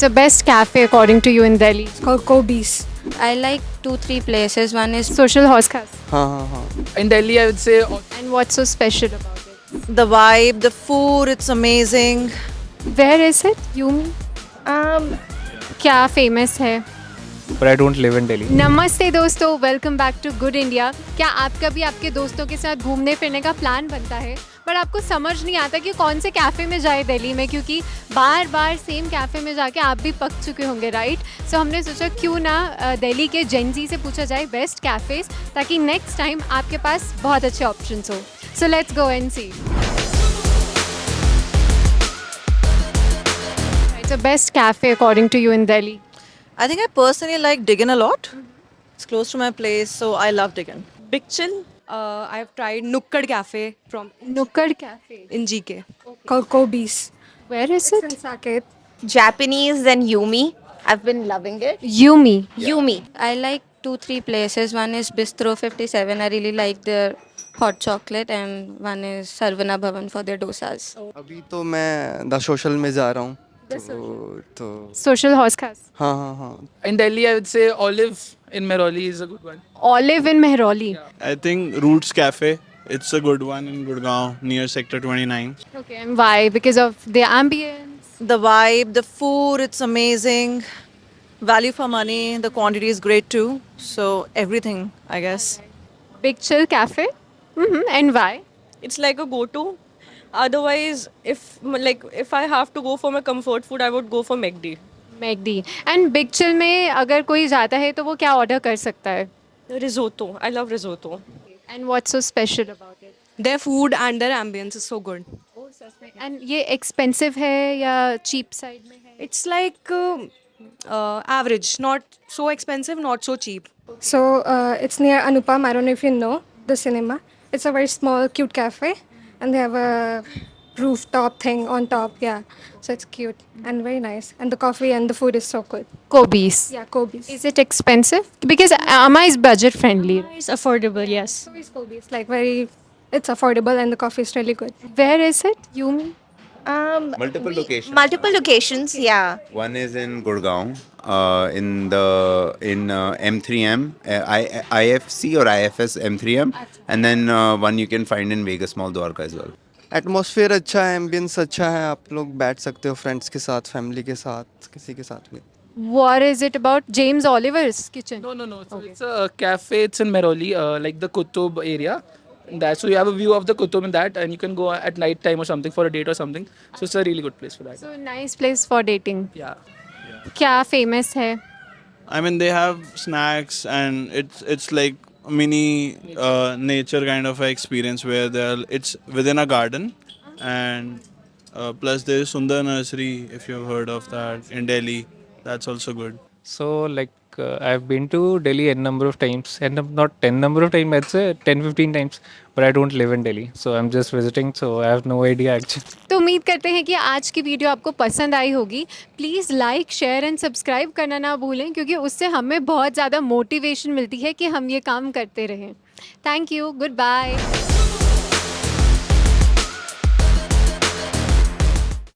The best cafe according to you in Delhi? It's called Kobe's. I like 2-3 places. One is Social House. हाँ. In Delhi, I would say And what's so special about it? The vibe, the food, it's amazing. Where is it? Yumi? क्या famous है? but I don't live in Delhi. नमस्ते दोस्तों, welcome back to good India. क्या आपका भी आपके दोस्तों के साथ घूमने फिरने का प्लान बनता है पर आपको समझ नहीं आता कि कौन से कैफ़े में जाए दिल्ली में, क्योंकि बार बार सेम कैफ़े में जाके आप भी पक चुके होंगे, राइट? सो हमने सोचा क्यों ना दिल्ली के जेनजी से पूछा जाए बेस्ट कैफ़ेज़, ताकि नेक्स्ट टाइम आपके पास बहुत अच्छे ऑप्शंस हो। So let's go and see. The best cafe according to you in Delhi? I think I personally like Diggin a lot. It's close to my place, so I love Diggin. Big Chill. I've tried Nukkad Cafe from Nukkad Cafe. in GK. Called Kobe's. Where is It's it? in Saket. Japanese and Yumi. I've been loving it. Yumi. Yumi. I like 2-3 places. One is Bistro 57. I really like their hot chocolate, and one is Sarvana Bhavan for their dosas. अभी तो मैं the social में जा रहा हूँ तो Social House Khas. हाँ. in Delhi, I would say Olive in Mehrauli is a good one. Olive in Mehrauli. I think Roots Cafe. It's a good one in Gurgaon near Sector 29. Okay, and why? Because of the ambience? The vibe, the food, it's amazing. Value for money, the quantity is great too. So everything, I guess. Big Chill Cafe? And why? It's like a go-to. Otherwise, if I have to go for my comfort food, I would go for McD. McD. And Big Chill में अगर कोई जाता है तो वो क्या order कर सकता है? Risotto. I love risotto. And what's so special about it? Their food and their ambience is so good. And ये expensive है या cheap side में है? It's like average, not so expensive, not so cheap. So it's near Anupam. I don't know if you know the cinema. It's a very small, cute cafe, and they have a rooftop thing on top. Yeah, so it's cute and very nice. And the coffee and the food is so good. Kobe's. Yeah, Kobe's. Is it expensive? Because Amma is budget friendly. It's affordable, yes. So is Kobe's like very. It's affordable and the coffee is really good. Where is it? Yumi? Multiple locations. Multiple locations, yeah. One is in Gurgaon, in M3M, IFC or IFS M3M, and then one you can find in Vegas Mall, Dwarka as well. Atmosphere अच्छा है, ambience अच्छा है, आप लोग बैठ सकते हो friends के साथ, फैमिली के साथ, किसी के साथ भी। What is it about James Oliver's kitchen? No. So it's a cafe. It's in Mehrauli, like the Kutub area. So you have a view of the Kutub in that, and you can go at night time or something for a date or something. So it's a really good place for that. So nice place for dating. Yeah. क्या famous है? I mean, they have snacks and it's like a mini nature kind of a experience where it's within a garden, and plus there is Sundar Nursery, if you've heard of that, in Delhi. That's also good. So I've been to Delhi n number of times, and not 10 number of times, I'd say 10-15 times, but I don't live in Delhi, so I'm just visiting, so I have no idea actually. तो उम्मीद करते हैं कि आज की video आपको पसंद आई होगी। Please like, share and subscribe करना ना भूलें, क्योंकि उससे हमें बहुत ज़्यादा मोटिवेशन मिलती है कि हम ये काम करते रहें। Thank you, good bye.